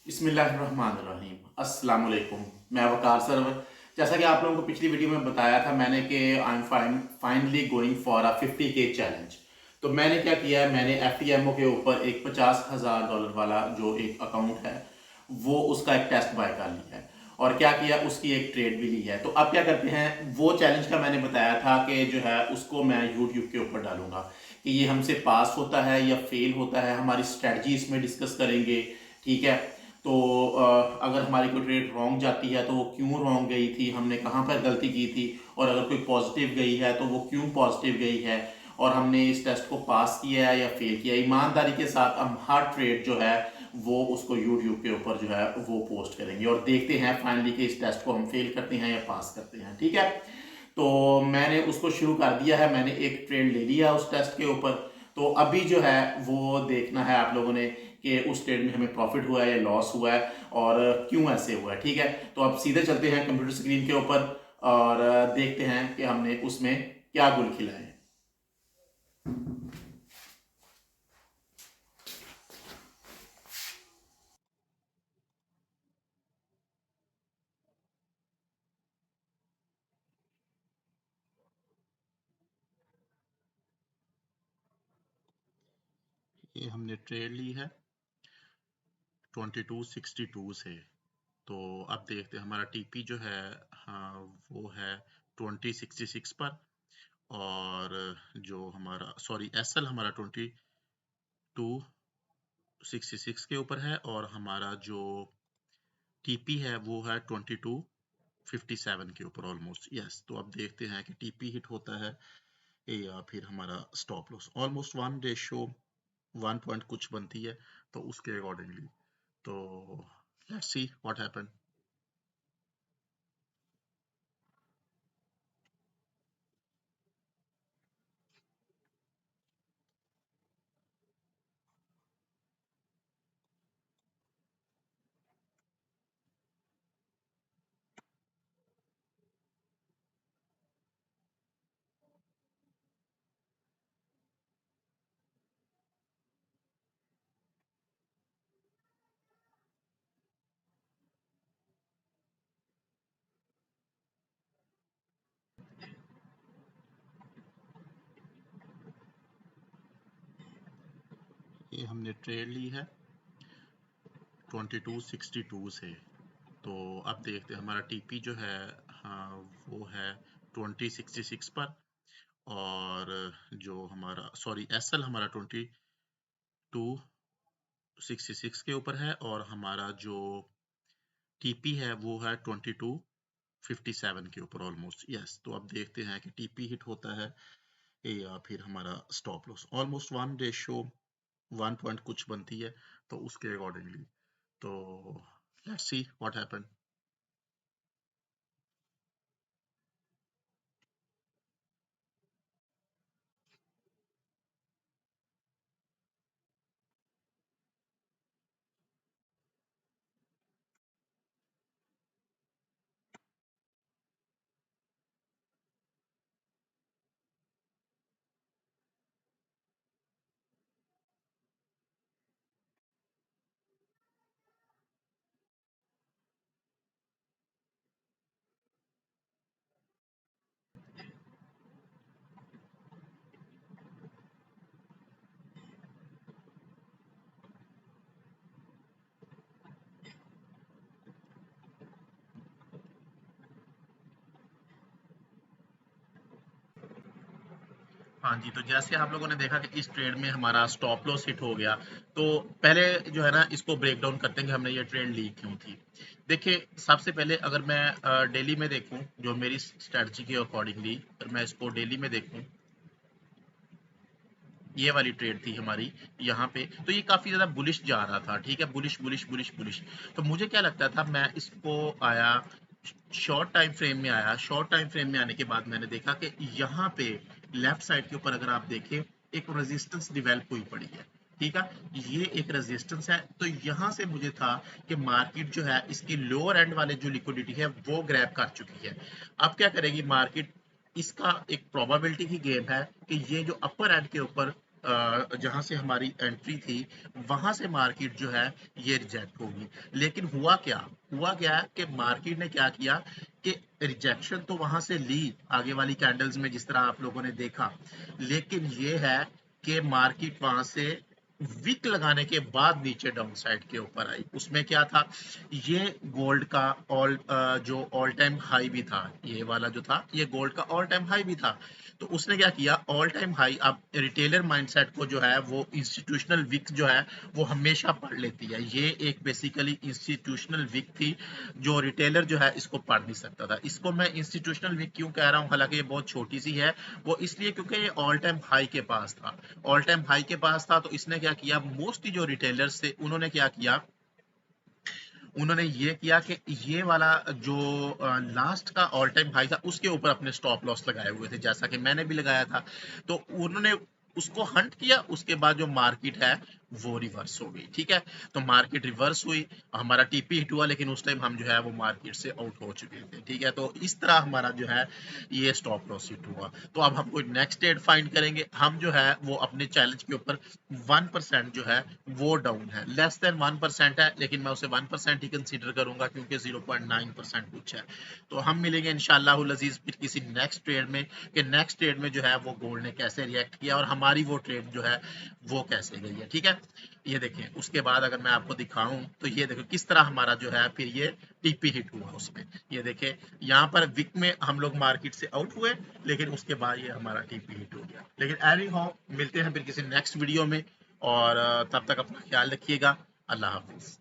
बिस्मिल्लाहिर्रहमानिर्रहीम। अस्सलाम वालेकुम। मैं वकार सरवर। जैसा कि आप लोगों को पिछली वीडियो में बताया था मैंने कि I am finally going for a 50K challenge. तो मैंने क्या किया है, मैंने FTMO के ऊपर एक $50,000 वाला जो एक अकाउंट है वो उसका एक टेस्ट बाय कर लिया है और क्या किया, उसकी एक ट्रेड भी ली है। तो अब क्या करते हैं, वो चैलेंज का मैंने बताया था कि जो है उसको मैं यूट्यूब के ऊपर डालूंगा कि ये हमसे पास होता है या फेल होता है, हमारी स्ट्रेटजी इसमें डिस्कस करेंगे। ठीक है। तो अगर हमारी कोई ट्रेड रॉन्ग जाती है तो वो क्यों रॉन्ग गई थी, हमने कहाँ पर गलती की थी, और अगर कोई पॉजिटिव गई है तो वो क्यों पॉजिटिव गई है, और हमने इस टेस्ट को पास किया है या फेल किया है। ईमानदारी के साथ हम हर ट्रेड जो है वो उसको यूट्यूब के ऊपर जो है वो पोस्ट करेंगे और देखते हैं फाइनली कि इस टेस्ट को हम फेल करते हैं या पास करते हैं। ठीक है। तो मैंने उसको शुरू कर दिया है, मैंने एक ट्रेड ले लिया उस टेस्ट के ऊपर। तो अभी जो है वो देखना है आप लोगों ने कि उस ट्रेड में हमें प्रॉफिट हुआ है या लॉस हुआ है और क्यों ऐसे हुआ है। ठीक है। तो अब सीधे चलते हैं कंप्यूटर स्क्रीन के ऊपर और देखते हैं कि हमने उसमें क्या गुल खिलाए हैं। ये हमने ट्रेड ली है 2262 से। तो अब देखते हैं हमारा टीपी जो है, हाँ, वो है 2066 पर। और जो हमारा एसएल हमारा 2266 के ऊपर है और हमारा जो टीपी है वो है 2257 के ऊपर ऑलमोस्ट। यस, तो अब देखते हैं कि टीपी हिट होता है या फिर हमारा stop loss. Almost 1 ratio 1 point कुछ बनती है, तो उसके अकॉर्डिंगली तो लेट्स सी व्हाट हैपन। ये हमने ट्रेड ली है 2262 से। तो अब देखते हैं हमारा टीपी जो है, हाँ, वो है 2066 पर। और जो हमारा एसएल हमारा 2266 के ऊपर है और हमारा जो टीपी है वो है 2257 के ऊपर ऑलमोस्ट। यस, तो अब देखते हैं कि टीपी हिट होता है या फिर हमारा stop loss. Almost 1 ratio 1 point कुछ बनती है, तो उसके अकॉर्डिंगली तो लेट्स सी व्हाट हैपन। हाँ जी, तो जैसे आप लोगों ने देखा कि इस ट्रेड में हमारा स्टॉप लॉस हिट हो गया। तो पहले जो है ना, इसको ब्रेक डाउन करते हैं कि हमने ये ट्रेड ली क्यों थी। देखिए, सबसे पहले अगर मैं डेली में देखूं, जो मेरी स्ट्रेटजी के अकॉर्डिंगली अगर मैं इसको डेली में देखूं, ये वाली ट्रेड थी हमारी यहाँ पे। तो ये काफी ज्यादा बुलिश जा रहा था। ठीक है, बुलिश बुलिश बुलिश बुलिश। तो मुझे क्या लगता था, मैं इसको आया शॉर्ट टाइम फ्रेम में आया। शॉर्ट टाइम फ्रेम में आने के बाद मैंने देखा कि यहाँ पे लेफ्ट साइड के ऊपर अगर आप देखें, एक रेजिस्टेंस डिवेल्प हुई पड़ी है। ठीक है, ये एक रेजिस्टेंस है। तो यहाँ से मुझे था कि मार्केट जो है इसकी लोअर एंड वाले जो लिक्विडिटी है वो ग्रैब कर चुकी है। अब क्या करेगी मार्केट, इसका एक प्रोबेबिलिटी की गेम है कि ये जो अपर एंड के ऊपर जहां से हमारी एंट्री थी वहां से मार्केट जो है ये रिजेक्ट होगी। लेकिन हुआ क्या कि मार्केट ने क्या किया कि रिजेक्शन तो वहां से ली आगे वाली कैंडल्स में जिस तरह आप लोगों ने देखा, लेकिन ये है कि मार्केट वहां से विक लगाने के बाद नीचे डाउन साइड के ऊपर आई। उसमें क्या था, ये गोल्ड का जो ऑल टाइम हाई भी था, ये वाला जो था ये गोल्ड का ऑल टाइम हाई भी था। तो उसने क्या किया, ऑल टाइम हाई, अब रिटेलर माइंडसेट को जो है वो इंस्टीट्यूशनल विक जो है वो हमेशा पढ़ लेती है। ये एक बेसिकली इंस्टीट्यूशनल विक थी जो रिटेलर जो है इसको पढ़ नहीं सकता था। इसको मैं इंस्टीट्यूशनल विक क्यों कह रहा हूँ, हालांकि ये बहुत छोटी सी है, वो इसलिए क्योंकि ये ऑल टाइम हाई के पास था। ऑल टाइम हाई के पास था तो इसने क्या किया, मोस्टली जो रिटेलर्स थे उन्होंने क्या किया, उन्होंने ये किया कि ये वाला जो लास्ट का ऑल टाइम हाई था उसके ऊपर अपने स्टॉप लॉस लगाए हुए थे, जैसा कि मैंने भी लगाया था। तो उन्होंने उसको हंट किया, उसके बाद जो मार्केट है वो रिवर्स हो गई। ठीक है, तो मार्केट रिवर्स हुई, हमारा टीपी हिट हुआ, लेकिन उस टाइम हम जो है वो मार्केट से आउट हो चुके थे। ठीक है, तो इस तरह हमारा जो है ये स्टॉप लॉस हिट हुआ। तो अब हम कोई नेक्स्ट ट्रेड फाइंड करेंगे। हम जो है वो अपने चैलेंज के ऊपर 1% जो है वो डाउन है, लेस देन 1% है, लेकिन मैं उसे 1% ही कंसीडर करूंगा क्योंकि 0.9% कुछ है। तो हम मिलेंगे इंशाल्लाह अजीज फिर किसी नेक्स्ट ट्रेड में, कि नेक्स्ट ट्रेड में जो है वो गोल्ड ने कैसे रिएक्ट किया और हमारी वो ट्रेड जो है वो कैसे गई है। ठीक है, ये देखें, उसके बाद अगर मैं आपको दिखाऊं तो ये देखो किस तरह हमारा जो है फिर ये टीपी हिट हुआ उसमें। ये देखें, यहाँ पर विक में हम लोग मार्केट से आउट हुए, लेकिन उसके बाद ये हमारा टीपी हिट हो गया। लेकिन एनी हाउ मिलते हैं फिर किसी नेक्स्ट वीडियो में, और तब तक अपना ख्याल रखिएगा। अल्लाह हाफिज।